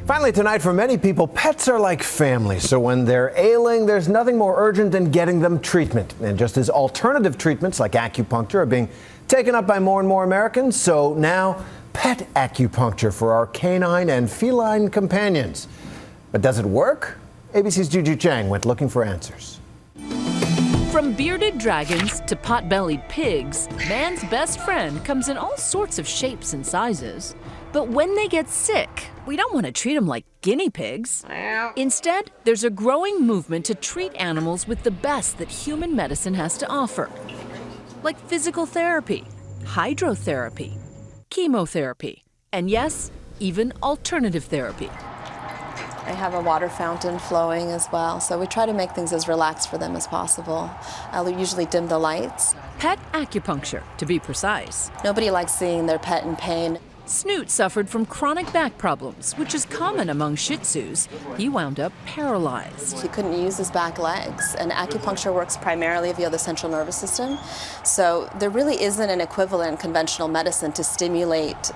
Finally tonight, for many people, pets are like family. So when they're ailing, there's nothing more urgent than getting them treatment. And just as alternative treatments like acupuncture are being taken up by more and more Americans, so now pet acupuncture for our canine and feline companions. But does it work? ABC's Juju Chang went looking for answers. From bearded dragons to pot-bellied pigs, man's best friend comes in all sorts of shapes and sizes. But when they get sick, we don't want to treat them like guinea pigs. Instead, there's a growing movement to treat animals with the best that human medicine has to offer. Like physical therapy, hydrotherapy, chemotherapy, and yes, even alternative therapy. They have a water fountain flowing as well, so we try to make things as relaxed for them as possible. I'll usually dim the lights. Pet acupuncture, to be precise. Nobody likes seeing their pet in pain. Snoot suffered from chronic back problems, which is common among Shih Tzus. He wound up paralyzed. He couldn't use his back legs, and acupuncture works primarily via the central nervous system. So there really isn't an equivalent conventional medicine to stimulate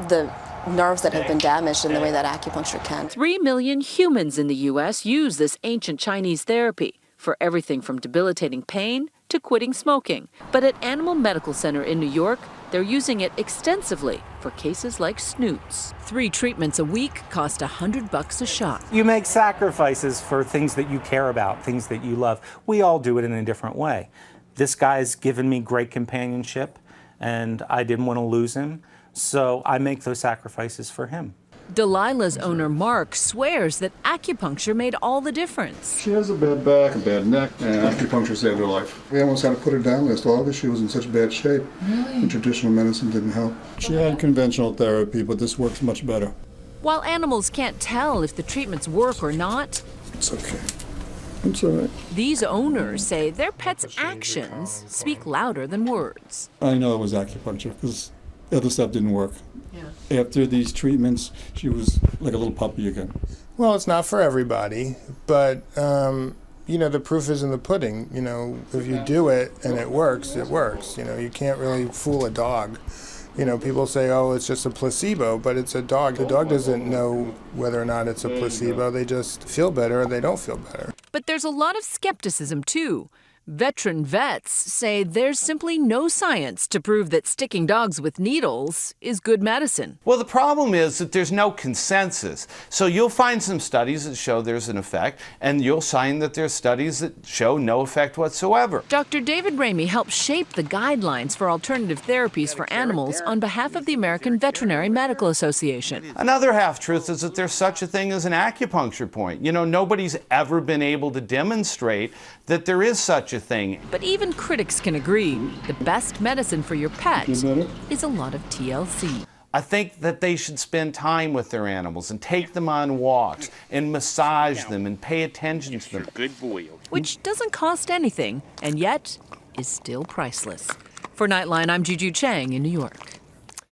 the nerves that have been damaged in the way that acupuncture can. 3 million humans in the U.S. use this ancient Chinese therapy for everything from debilitating pain to quitting smoking. But at Animal Medical Center in New York, they're using it extensively for cases like Snoot's. 3 treatments a week cost $100 a shot. You make sacrifices for things that you care about, things that you love. We all do it in a different way. This guy's given me great companionship, and I didn't want to lose him, so I make those sacrifices for him. Delilah's owner, Mark, swears that acupuncture made all the difference. She has a bad back, a bad neck, and acupuncture saved her life. We almost had to put her down list. All this, she was in such bad shape. Really? And traditional medicine didn't help. She had conventional therapy, but this works much better. While animals can't tell if the treatments work or not, It's okay. It's all right. these owners say their pets' actions speak louder than words. I know it was acupuncture because the other stuff didn't work. Yeah. After these treatments, she was like a little puppy again. Well, it's not for everybody, but the proof is in the pudding. If you do it and it works, it works. You can't really fool a dog. People say, oh, it's just a placebo, but it's a dog. The dog doesn't know whether or not it's a placebo. They just feel better or they don't feel better. But there's a lot of skepticism, too. Veteran vets say there's simply no science to prove that sticking dogs with needles is good medicine. Well, the problem is that there's no consensus. So you'll find some studies that show there's an effect, and you'll find that there's studies that show no effect whatsoever. Dr. David Ramey helped shape the guidelines for alternative therapies for animals on behalf of the American Veterinary Medical Association. Another half-truth is that there's such a thing as an acupuncture point. Nobody's ever been able to demonstrate that there is such a thing. But even critics can agree the best medicine for your pet is a lot of TLC. I think that they should spend time with their animals and take them on walks and massage them and pay attention to them. Good boy. Which doesn't cost anything and yet is still priceless. For Nightline, I'm Juju Chang in New York.